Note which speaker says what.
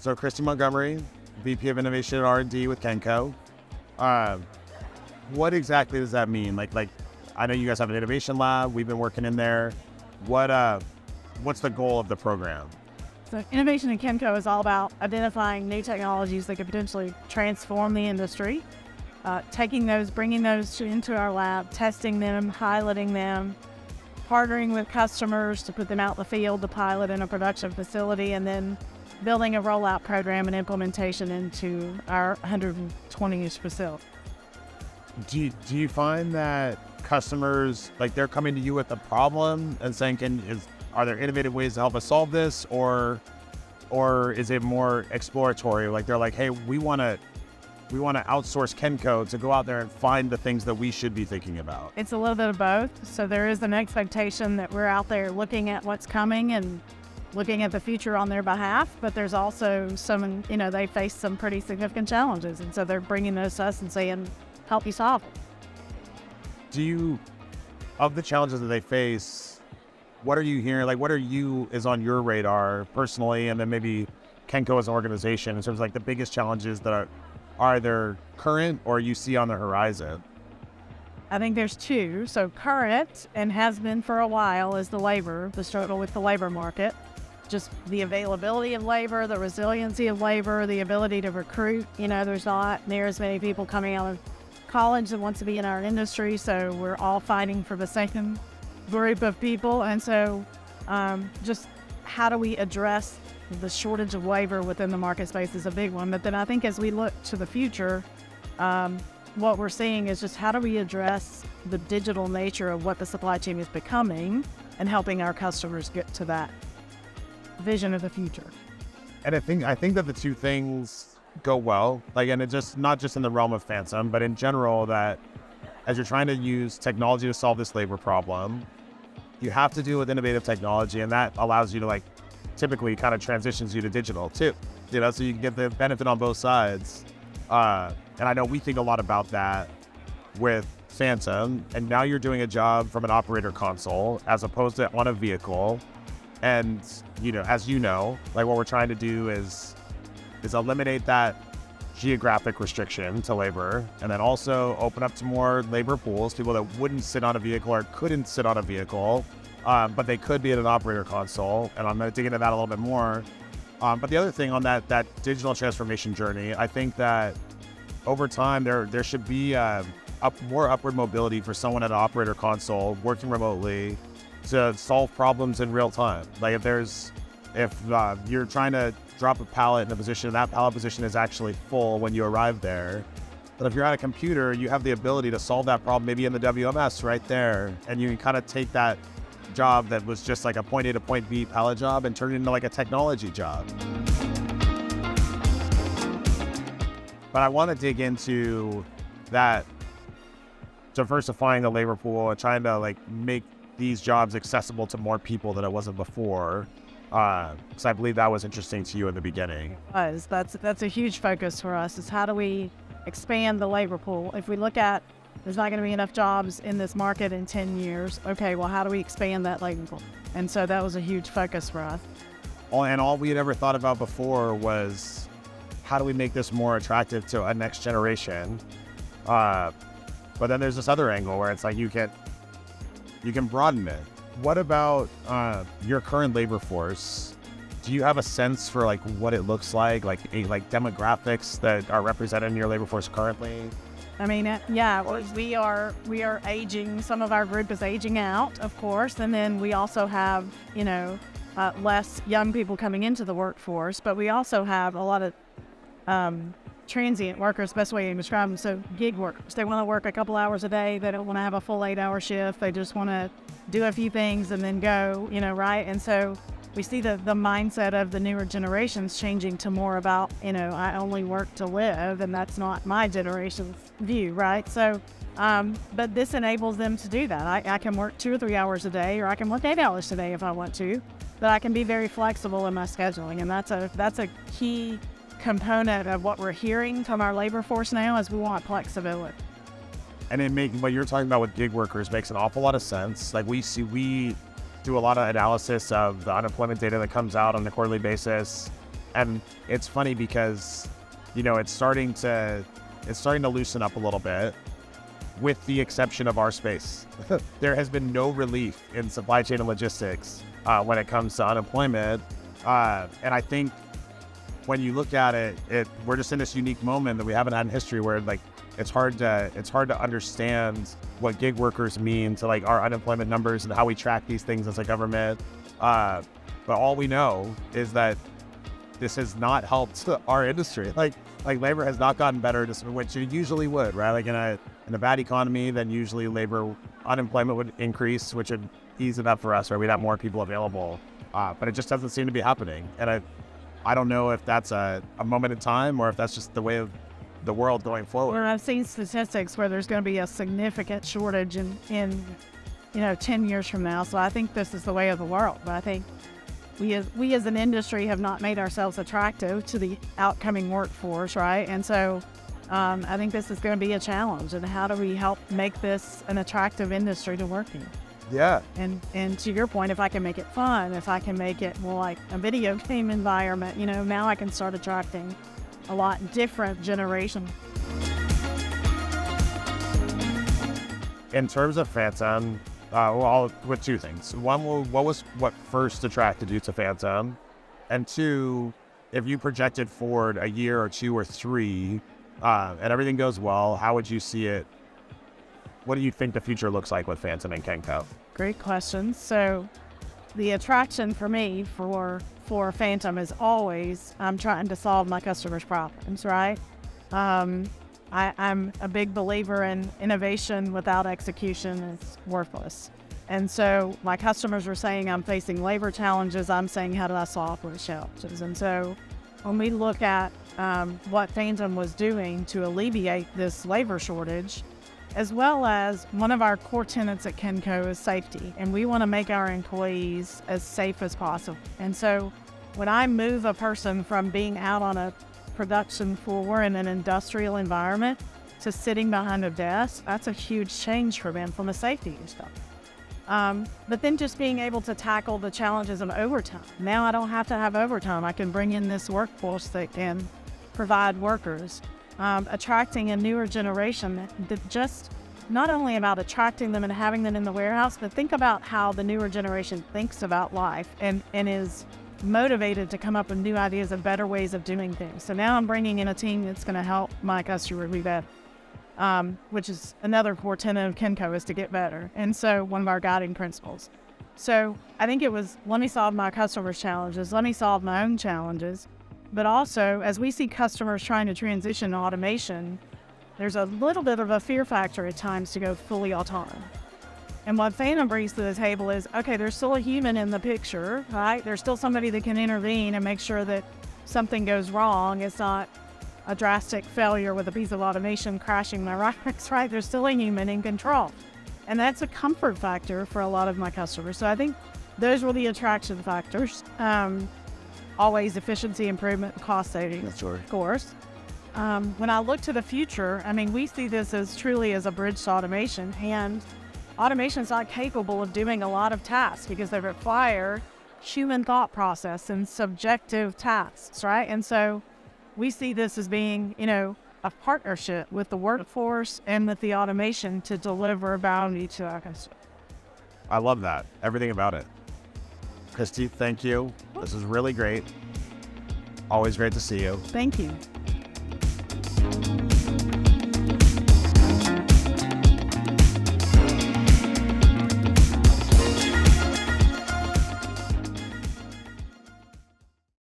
Speaker 1: So Kristi Montgomery, VP of Innovation and R&D with Kenco. What exactly does that mean? Like I know you guys have an innovation lab. We've been working in there. What's the goal of the program?
Speaker 2: So innovation in Kenco is all about identifying new technologies that could potentially transform the industry, bringing those into our lab, testing them, piloting them, partnering with customers to put them out in the field to pilot in a production facility, and then building a rollout program and implementation into our 120-ish facility.
Speaker 1: Do you find that customers, like, they're coming to you with a problem and saying, are there innovative ways to help us solve this, or is it more exploratory? Like, they're like, hey, we want to outsource Kenco to go out there and find the things that we should be thinking about.
Speaker 2: It's a little bit of both. So there is an expectation that we're out there looking at what's coming and looking at the future on their behalf, but there's also some, they face some pretty significant challenges, and so they're bringing those to us and saying, help you solve it.
Speaker 1: Of the challenges that they face, what are you hearing? Like, is on your radar personally, and then maybe Kenco as an organization, in terms of like the biggest challenges that are either current or you see on the horizon?
Speaker 2: I think there's two. So current, and has been for a while, is the struggle with the labor market. Just the availability of labor, the resiliency of labor, the ability to recruit. There's not near as many people coming out of college that wants to be in our industry, so we're all fighting for the same group of people. And so just how do we address the shortage of labor within the market space is a big one. But then I think as we look to the future, what we're seeing is just how do we address the digital nature of what the supply chain is becoming and helping our customers get to that vision of the future.
Speaker 1: And I think that the two things go well, and it's just not just in the realm of Phantom, but in general, that as you're trying to use technology to solve this labor problem, you have to do with innovative technology, and that allows you to typically kind of transitions you to digital too, so you can get the benefit on both sides. And I know we think a lot about that with Phantom, and now you're doing a job from an operator console as opposed to on a vehicle. And, as what we're trying to do is eliminate that geographic restriction to labor, and then also open up to more labor pools, people that wouldn't sit on a vehicle or couldn't sit on a vehicle, but they could be at an operator console. And I'm going to dig into that a little bit more. But the other thing on that digital transformation journey, I think that over time there should be more upward mobility for someone at an operator console working remotely to solve problems in real time. Like if you're trying to drop a pallet in a position, that pallet position is actually full when you arrive there. But if you're at a computer, you have the ability to solve that problem maybe in the WMS right there, and you can kind of take that job that was just like a point A to point B pallet job and turn it into like a technology job. But I want to dig into that, diversifying the labor pool and trying to make these jobs accessible to more people than it wasn't before. Because I believe that was interesting to you in the beginning.
Speaker 2: That's a huge focus for us, is how do we expand the labor pool? If we look at there's not going to be enough jobs in this market in 10 years, okay, well, how do we expand that labor pool? And so that was a huge focus for us.
Speaker 1: All we had ever thought about before was how do we make this more attractive to a next generation? But then there's this other angle where it's like you can broaden it. What about your current labor force? Do you have a sense for what it looks like demographics that are represented in your labor force currently?
Speaker 2: I mean, we are aging. Some of our group is aging out, of course, and then we also have less young people coming into the workforce, but we also have a lot of transient workers, best way to describe them. So gig workers, they want to work a couple hours a day. They don't want to have a full 8-hour shift. They just want to do a few things and then go, right? And so we see the mindset of the newer generations changing to more about, I only work to live, and that's not my generation's view, right? So, but this enables them to do that. I can work 2 or 3 hours a day, or I can work 8 hours a day if I want to, but I can be very flexible in my scheduling, and that's a key component of what we're hearing from our labor force now, is we want flexibility.
Speaker 1: And what you're talking about with gig workers makes an awful lot of sense. We do a lot of analysis of the unemployment data that comes out on a quarterly basis. And it's funny because, it's starting to loosen up a little bit, with the exception of our space. There has been no relief in supply chain and logistics when it comes to unemployment. And I think when you look at it, we're just in this unique moment that we haven't had in history where it's hard to understand what gig workers mean to our unemployment numbers and how we track these things as a government. But all we know is that this has not helped our industry. Like labor has not gotten better, which it usually would, right? Like in a bad economy, then usually labor unemployment would increase, which would ease it up for us, right? We'd have more people available. But it just doesn't seem to be happening. And I don't know if that's a moment in time or if that's just the way of the world going forward.
Speaker 2: Well, I've seen statistics where there's going to be a significant shortage in 10 years from now. So I think this is the way of the world. But I think we as an industry have not made ourselves attractive to the outcoming workforce, right? And so I think this is going to be a challenge. And how do we help make this an attractive industry to work in?
Speaker 1: Yeah.
Speaker 2: And to your point, if I can make it fun, if I can make it more like a video game environment, now I can start attracting a lot different generation.
Speaker 1: In terms of Phantom, with two things. One, what first attracted you to Phantom? And two, if you projected forward a year or two or three, and everything goes well, how would you see it? What do you think the future looks like with Phantom and Kenco?
Speaker 2: Great question. So the attraction for me for Phantom is always I'm trying to solve my customers' problems, right? I'm a big believer in innovation without execution is worthless. And so my customers were saying I'm facing labor challenges. I'm saying, how do I solve those challenges? And so when we look at what Phantom was doing to alleviate this labor shortage, as well as one of our core tenets at Kenco is safety, and we want to make our employees as safe as possible. And so when I move a person from being out on a production floor in an industrial environment to sitting behind a desk, that's a huge change for them from a safety stuff. But then just being able to tackle the challenges of overtime. Now I don't have to have overtime. I can bring in this workforce that can provide workers. Attracting a newer generation that just not only about attracting them and having them in the warehouse, but think about how the newer generation thinks about life and is motivated to come up with new ideas and better ways of doing things. So now I'm bringing in a team that's going to help my customer be better, which is another core tenet of Kenco is to get better. And so one of our guiding principles. So I think it was, let me solve my customers' challenges. Let me solve my own challenges. But also, as we see customers trying to transition to automation, there's a little bit of a fear factor at times to go fully autonomous. And what Phantom brings to the table is, okay, there's still a human in the picture, right? There's still somebody that can intervene and make sure that something goes wrong. It's not a drastic failure with a piece of automation crashing my racks, right? There's still a human in control. And that's a comfort factor for a lot of my customers. So I think those were the attraction factors. Always efficiency improvement, cost savings, of course. When I look to the future, we see this as truly as a bridge to automation, and automation is not capable of doing a lot of tasks because they require human thought process and subjective tasks, right? And so we see this as being, a partnership with the workforce and with the automation to deliver value to our customers.
Speaker 1: I love that. Everything about it. Kristi, thank you. This is really great. Always great to see you.
Speaker 2: Thank you.